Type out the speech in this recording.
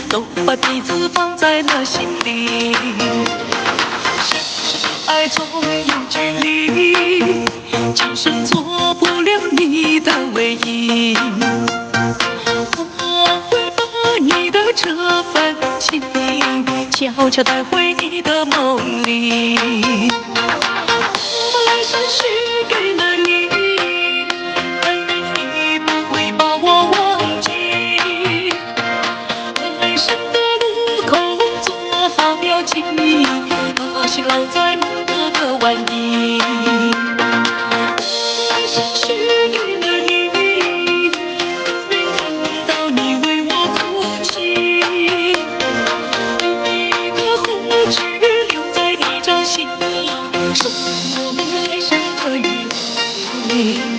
都把彼此放在了心里。是不是爱总有距离，今生做不了你的唯一。我会把你的这份情悄悄带回你的梦里。我来生许给了你，但愿你不会把我忘记。来生的路口做好标记，把心烙在某个晚意。我来生许给了你，但愿看到你为我哭泣。你的红纸留在一张心，守我们来生的约定。